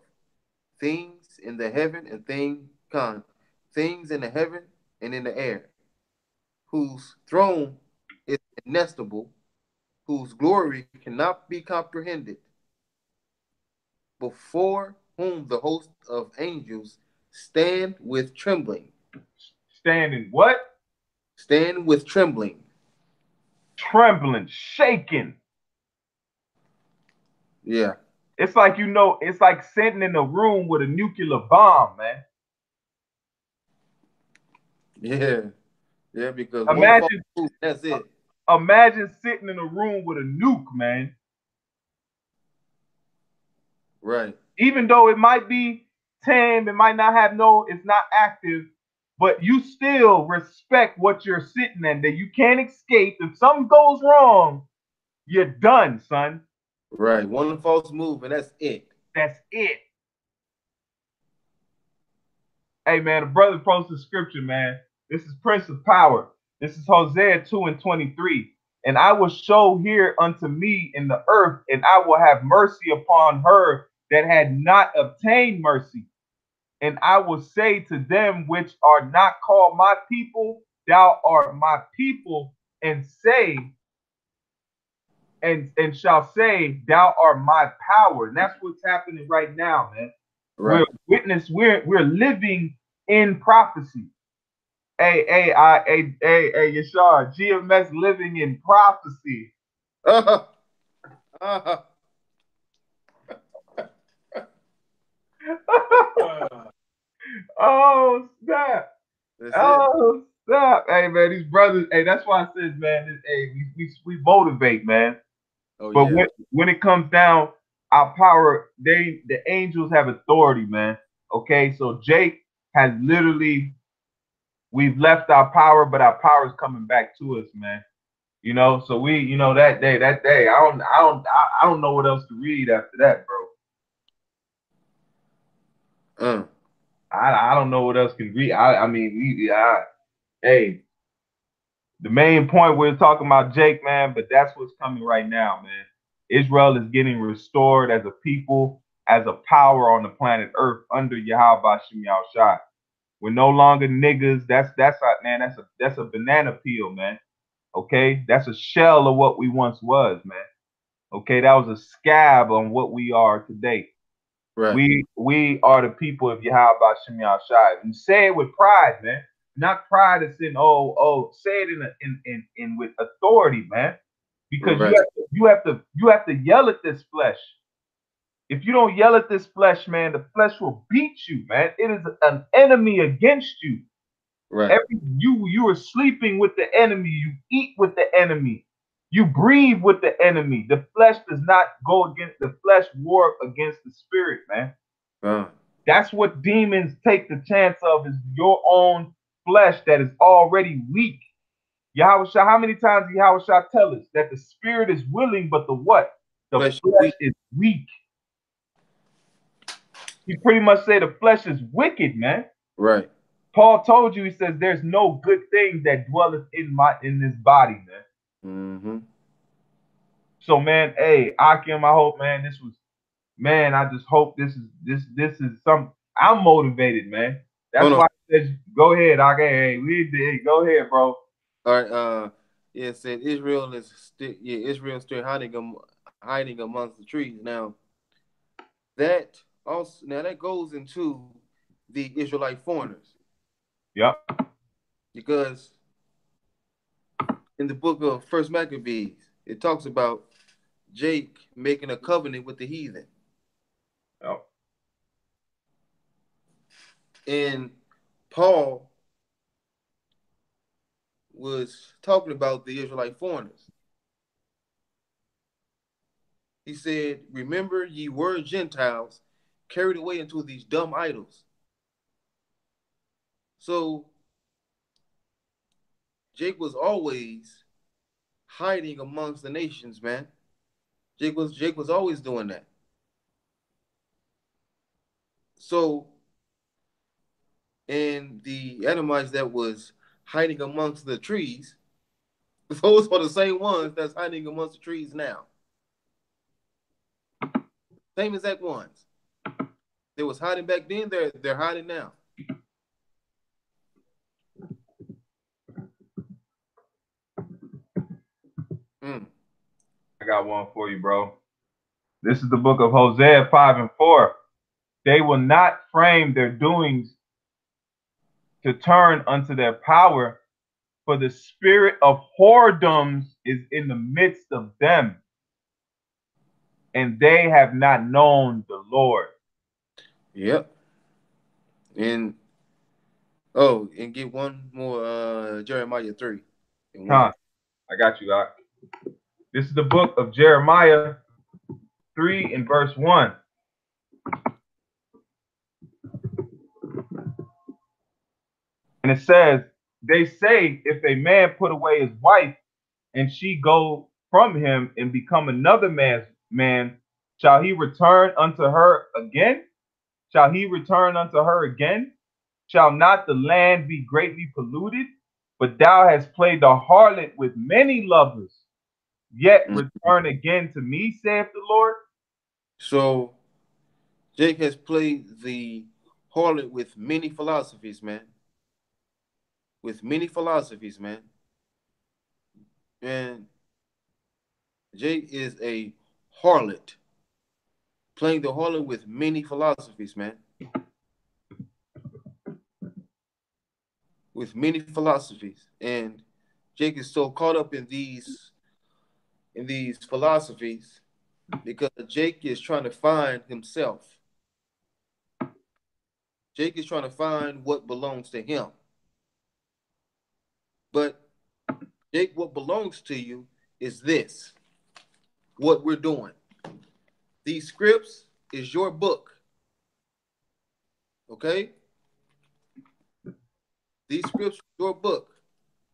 things in the heaven and things in the heaven and in the air, whose throne is inestable, whose glory cannot be comprehended, before whom the host of angels stand with trembling." Standing what? Stand with trembling. Trembling, shaking. Yeah. It's like, it's like sitting in a room with a nuclear bomb, man. Yeah. Yeah, because imagine, that's it. Imagine sitting in a room with a nuke, man. Right. Even though it might be tame, it might not have it's not active, but you still respect what you're sitting in, that you can't escape. If something goes wrong, you're done, son. Right. One false move and that's it. That's it. Hey, man, the brother posted scripture, man. This is Prince of Power. This is Hosea 2:23. And I will show here unto me in the earth, and I will have mercy upon her that had not obtained mercy. And I will say to them which are not called my people, thou art my people, and shall say, thou art my power. And that's what's happening right now, man. Right. We're living in prophecy. Hey, Yashar, GMS living in prophecy. Oh, snap. Oh, snap. Hey, man, these brothers, hey, that's why I said, man, hey, we motivate, man. Oh, but yeah. when it comes down, our power, the angels have authority, man. Okay, so Jake has literally, we've left our power, but our power is coming back to us, man. So we, that day, I don't know what else to read after that, bro. I don't know what else can read. Hey, the main point we're talking about Jake, man, but that's what's coming right now, man. Israel is getting restored as a people, as a power on the planet Earth under Yahweh Bashem Yahushua. We're no longer niggas. That's a banana peel, man. Okay, that's a shell of what we once was, man. Okay, that was a scab on what we are today. Right. We are the people of Yahweh Shem Shai. And say it with pride, man. Not pride as in say it in with authority, man. Because Right. you have to yell at this flesh. If you don't yell at this flesh, man, the flesh will beat you, man. It is an enemy against you. Right. You are sleeping with the enemy. You eat with the enemy. You breathe with the enemy. The flesh does not go against the flesh war against the spirit, man. That's what demons take the chance of, is your own flesh that is already weak. Yahweh Shah, how many times Yahweh Shah tell us that the spirit is willing, but the what? The flesh is weak. He pretty much say the flesh is wicked, man. Right. Paul told you, he says, there's no good thing that dwelleth in this body, man. Mm-hmm. So, man, hey, Akim, I hope, man, this was, man, I just hope this is some. I'm motivated, man. That's why I said, go ahead, Akim. Hey, go ahead, bro. All right. Yeah, it said Israel is still hiding amongst the trees. Now that goes into the Israelite foreigners. Yep. Because in the book of First Maccabees, it talks about Jake making a covenant with the heathen. Yep. And Paul was talking about the Israelite foreigners. He said, remember ye were Gentiles carried away into these dumb idols. So Jake was always hiding amongst the nations, man. Jake was always doing that. So, and the Edomites that was hiding amongst the trees, those are the same ones that's hiding amongst the trees now. Same exact ones. They was hiding back then, they're hiding now. I got one for you, bro. This is the book of Hosea 5:4. They will not frame their doings to turn unto their power, for the spirit of whoredoms is in the midst of them, and they have not known the Lord. Yep. And get one more, Jeremiah 3. I got you, Doc. This is the book of Jeremiah 3 and verse 1. And it says, they say, if a man put away his wife and she go from him and become another man's man, shall he return unto her again? Shall he return unto her again? Shall not the land be greatly polluted? But thou hast played the harlot with many lovers, yet return again to me, saith the Lord. So Jake has played the harlot with many philosophies, man. With many philosophies, man. And Jake is a harlot. Playing the harlot with many philosophies, man. With many philosophies. And Jake is so caught up in these philosophies because Jake is trying to find himself. Jake is trying to find what belongs to him. But Jake, what belongs to you is this. What we're doing. These scripts is your book. Okay? These scripts are your book.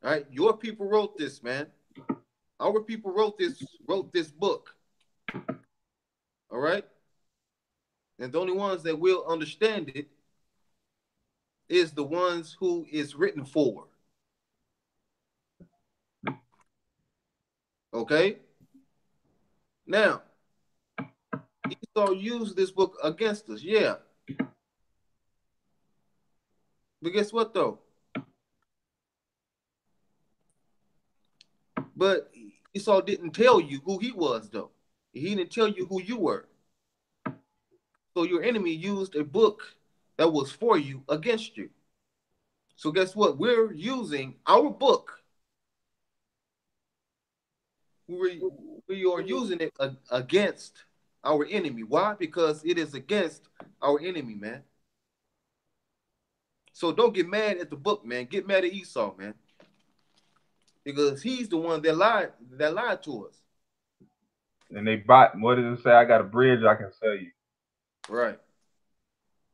All right? Your people wrote this, man. Our people wrote this book. All right? And the only ones that will understand it is the ones who it's written for. Okay? Now, Esau used this book against us, yeah. But guess what, though? But Esau didn't tell you who he was, though. He didn't tell you who you were. So your enemy used a book that was for you against you. So guess what? We're using our book. We are using it against our enemy. Why? Because it is against our enemy, man. So don't get mad at the book, man. Get mad at Esau, man. Because he's the one that lied to us. And they bought, what does it say? I got a bridge I can sell you. Right.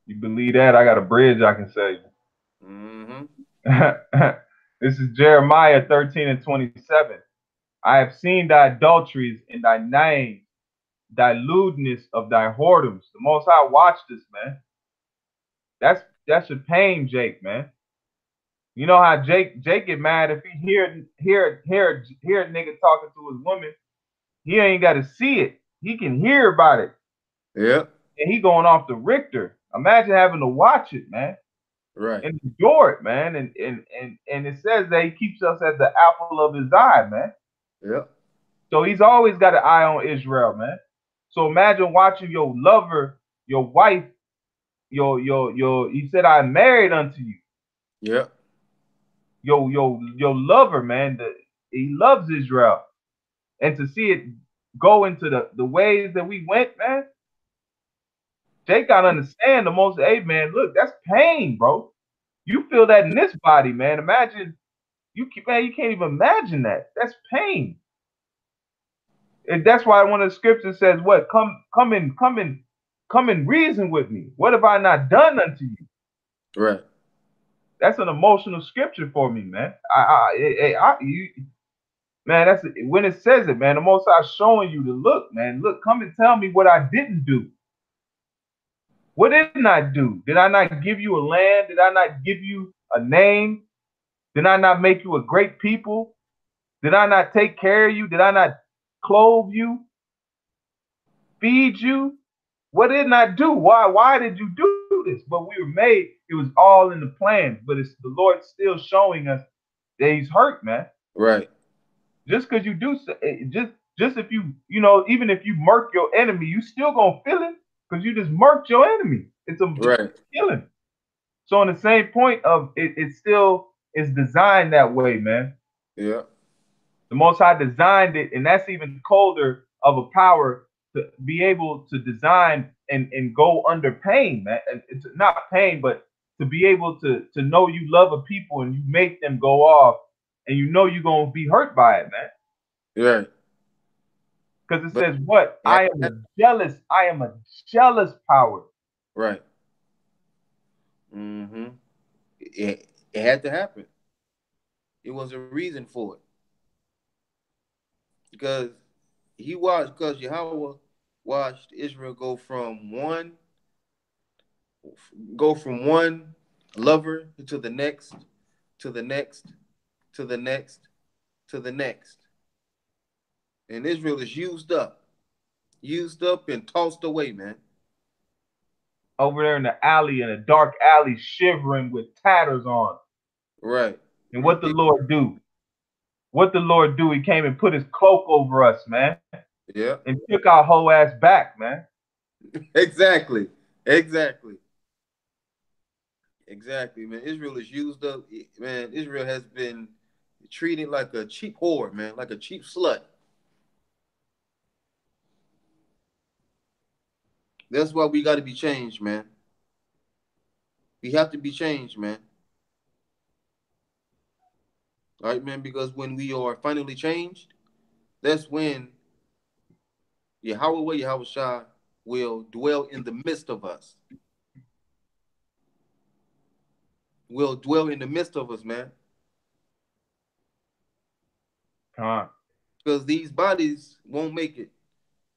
You believe that? I got a bridge I can sell you. Mm-hmm. This is Jeremiah 13:27. I have seen thy adulteries in thy name, thy lewdness of thy whoredoms. The Most High watched this, man. That should pain Jake, man. You know how Jake get mad if he hear a nigga talking to his woman. He ain't got to see it. He can hear about it. Yeah. And he going off the Richter. Imagine having to watch it, man. Right. And endure it, man. And it says that he keeps us as the apple of his eye, man. Yeah. So he's always got an eye on Israel, man. So imagine watching your lover, your wife, your he said, I am married unto you. Yeah. Your lover, man, he loves Israel. And to see it go into the ways that we went, man, Jake gotta understand the most. Hey, man, look, that's pain, bro. You feel that in this body, man. Imagine you can't even imagine that. That's pain. And that's why one of the scriptures says, "What? Come and reason with me. What have I not done unto you?" Right. That's an emotional scripture for me, man. Man, that's when it says it, man. The Most High showing you to look, man. Look, come and tell me what I didn't do. What didn't I do? Did I not give you a land? Did I not give you a name? Did I not make you a great people? Did I not take care of you? Did I not clothe you? Feed you? What didn't I do? Why did you do this? But we were made, it was all in the plan. But it's the Lord still showing us that he's hurt, man. Right. Just because you do, just if even if you murk your enemy, you still gonna feel it because you just murked your enemy. It's a killing. So on the same point of it still is designed that way, man. Yeah. The Most High designed it, and that's even colder of a power to be able to design and go under pain, man. And it's not pain, but to be able to know you love a people and you make them go off, and you know you're gonna be hurt by it, man. Yeah. Because it says what? I am a jealous power. Right. Mm-hmm. It had to happen. It was a reason for it. Because Yahweh watched Israel go from one lover to the next, to the next, to the next, to the next. And Israel is used up and tossed away, man. Over there in the alley, in a dark alley, shivering with tatters on. Right. And what the Lord do? What the Lord do? He came and put his cloak over us, man. Yeah. And took our whole ass back, man. Exactly, man. Israel is used up, man. Israel has been treated like a cheap whore, man, like a cheap slut. That's why we got to be changed, man. We have to be changed, man. All right, man, because when we are finally changed, that's when Yahweh Shai will dwell in the midst of us. Will dwell in the midst of us, man. Because these bodies won't make it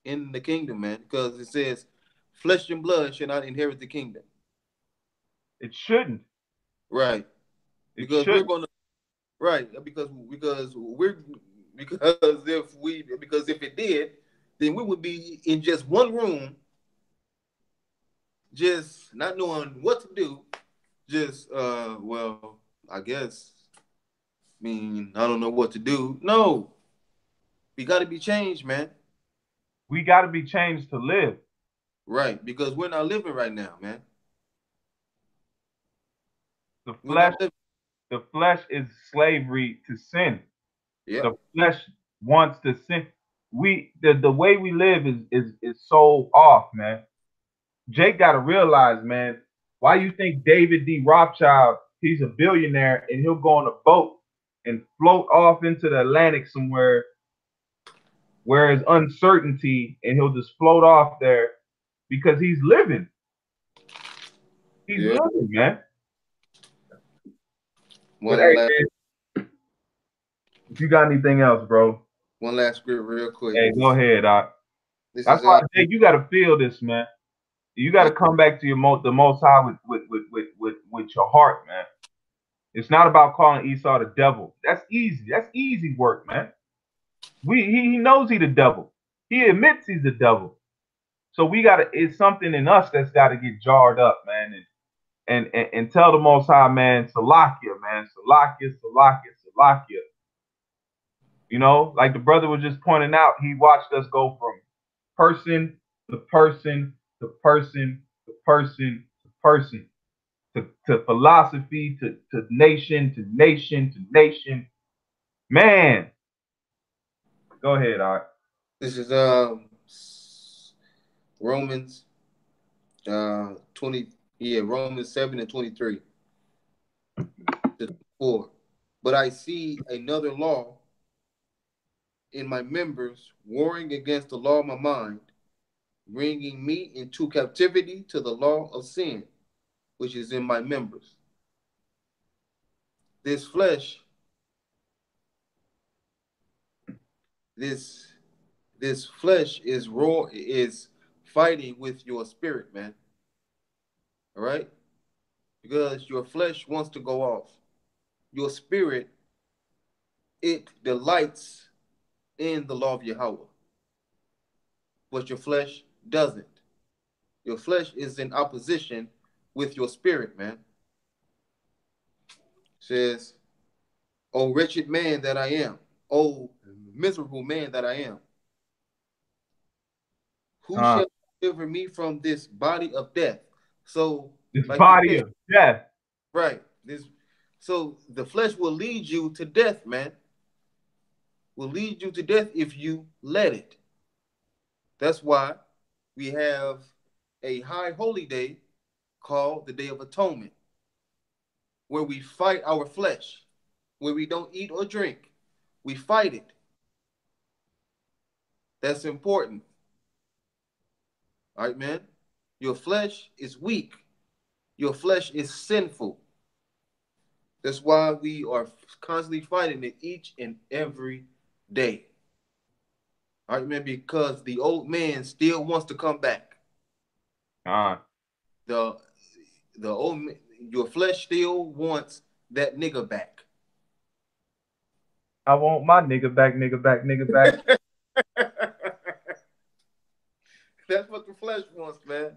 in the kingdom, man. Because it says, flesh and blood shall not inherit the kingdom. It shouldn't. Right. Because we're gonna. Right. Because if it did, then we would be in just one room, just not knowing what to do. Just well, I guess. I mean, I don't know what to do. No. We got to be changed, man. We got to be changed to live. Right, because we're not living right now, man. The We're flesh, not living. the flesh is slavery to sin. Yeah. The flesh wants to sin. The way we live is so off, man. Jake got to realize, man, why you think David D. Rothschild, he's a billionaire and he'll go on a boat and float off into the Atlantic somewhere where there's uncertainty and he'll just float off there because he's living. He's Yeah. living, man. But One hey, last man, if you got anything else, bro, script real quick. hey, go ahead, Doc. This That's is why, Jake, you got to feel this, man. You got to come back to the Most High with your heart, man. It's not about calling Esau the devil. That's easy. That's easy work, man. He knows he's the devil. He admits he's the devil. So we gotta. It's something in us that's got to get jarred up, man, and tell the Most High, man, Salakia, man, Salakia, Salakia, Salakia. You know, like the brother was just pointing out, he watched us go from person to person to person to person to person to philosophy to nation to nation to nation. Man, go ahead, Art. This is Romans 20, Romans 7:23 to 4. But I see another law in my members, warring against the law of my mind, bringing me into captivity to the law of sin, which is in my members. This flesh, this flesh is fighting with your spirit, man. All right? Because your flesh wants to go off. Your spirit, it delights in the law of Yahweh. But your flesh doesn't. Your flesh is in opposition with your spirit, man. It says, "O wretched man that I am, O miserable man that I am, who shall deliver me from this body of death?" So, this like you body said, of death. right? So the flesh will lead you to death, man. Will lead you to death if you let it. That's why we have a high holy day called the Day of Atonement, where we fight our flesh, where we don't eat or drink. We fight it. That's important. All right, man? Your flesh is weak. Your flesh is sinful. That's why we are constantly fighting it each and every day. All right, man? Because the old man still wants to come back. The old man, your flesh still wants that nigga back. I want my nigga back, nigga back, nigga back. That's what the flesh wants, man.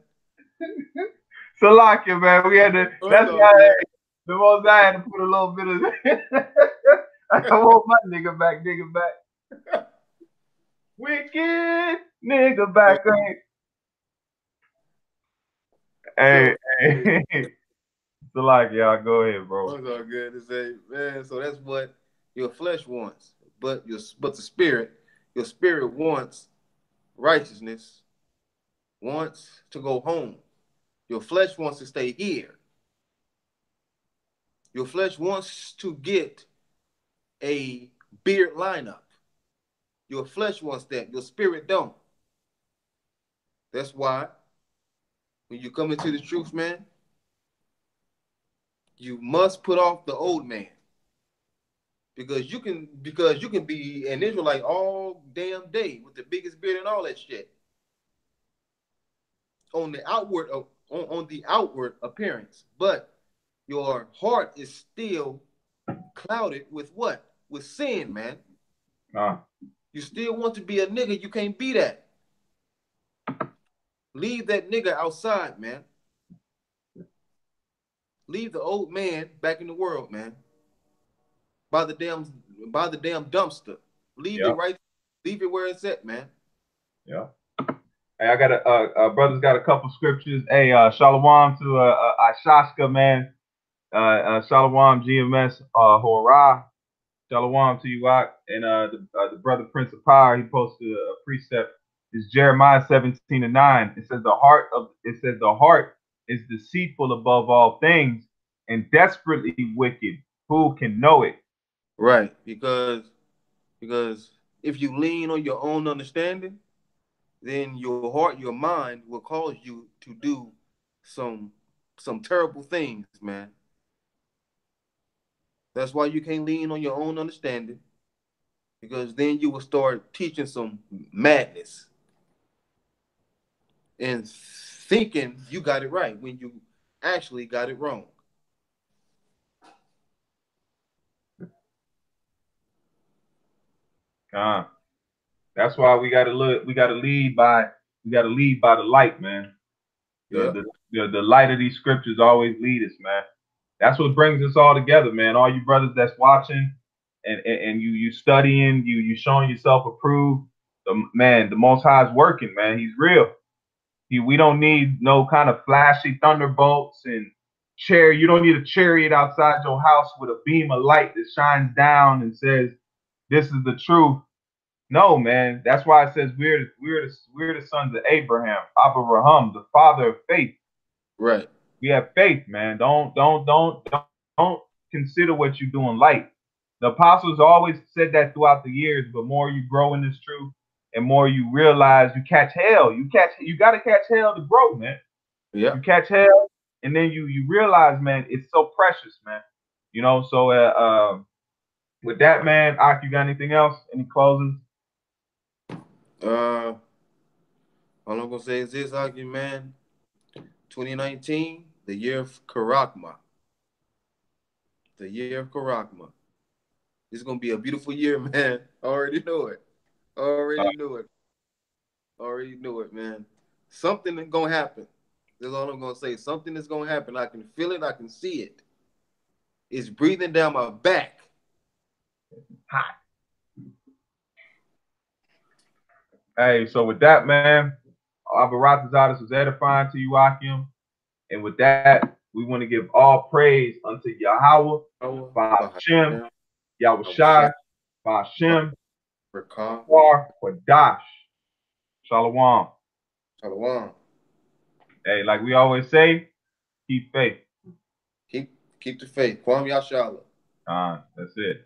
Salakia, man. We had to. That's why the Most I had to put a little bit of. I want my nigga back. Wicked nigga back. Hey. Salakia, y'all go ahead, bro. It's all good to say, man. So that's what your flesh wants, but the spirit, your spirit wants righteousness, wants to go home. Your flesh wants to stay here. Your flesh wants to get a beard lineup. Your flesh wants that. Your spirit don't. That's why when you come into the truth, man, you must put off the old man. Because you can be an Israelite all damn day with the biggest beard and all that shit. On the outward appearance, but your heart is still clouded with what? With sin, man. You still want to be a nigga, you can't be that. Leave that nigga outside, man. Leave the old man back in the world, man. By the damn dumpster. Leave it where it's at, man. Yeah. Hey, I got brother's got a couple scriptures. Hey, shalom to Ashashka, man. Shalom GMS, Horah. Shalom to you, Ak. And the brother Prince of Power, he posted a precept. It's Jeremiah 17:9. It says the heart is deceitful above all things and desperately wicked. Who can know it? Right, because if you lean on your own understanding, then your heart, your mind will cause you to do some terrible things, man. That's why you can't lean on your own understanding, because then you will start teaching some madness and thinking you got it right when you actually got it wrong. That's why we gotta look. We gotta lead by. We gotta lead by the light, man. Yeah. The light of these scriptures always lead us, man. That's what brings us all together, man. All you brothers that's watching and you studying, you showing yourself approved. The Most High is working, man. He's real. We don't need no kind of flashy thunderbolts and You don't need a chariot outside your house with a beam of light that shines down and says, "This is the truth." No, man. That's why it says we're the sons of Abraham, Abraham, the father of faith. Right. We have faith, man. Don't consider what you're doing light. The apostles always said that throughout the years, but more you grow in this truth and more you realize you catch hell. You gotta catch hell to grow, man. Yeah. You catch hell and then you realize, man, it's so precious, man. So with that, man, Ak, you got anything else? Any closings? All I'm gonna say is this, argument, man. 2019, the year of Karakma. The year of Karakma. It's gonna be a beautiful year, man. I already know it. Already knew it. Already knew it, man. Something is gonna happen. That's all I'm gonna say. Something is gonna happen. I can feel it. I can see it. It's breathing down my back. Hot. Hey, so with that, man, Abaratazadis was edifying to you, Akim. And with that, we want to give all praise unto Yahweh, Ba'ashem, Yahushai, Ba'ashem, War, Quadash. Shalom. Shalom. Hey, like we always say, keep faith. Keep the faith. Kwam Yashala. That's it.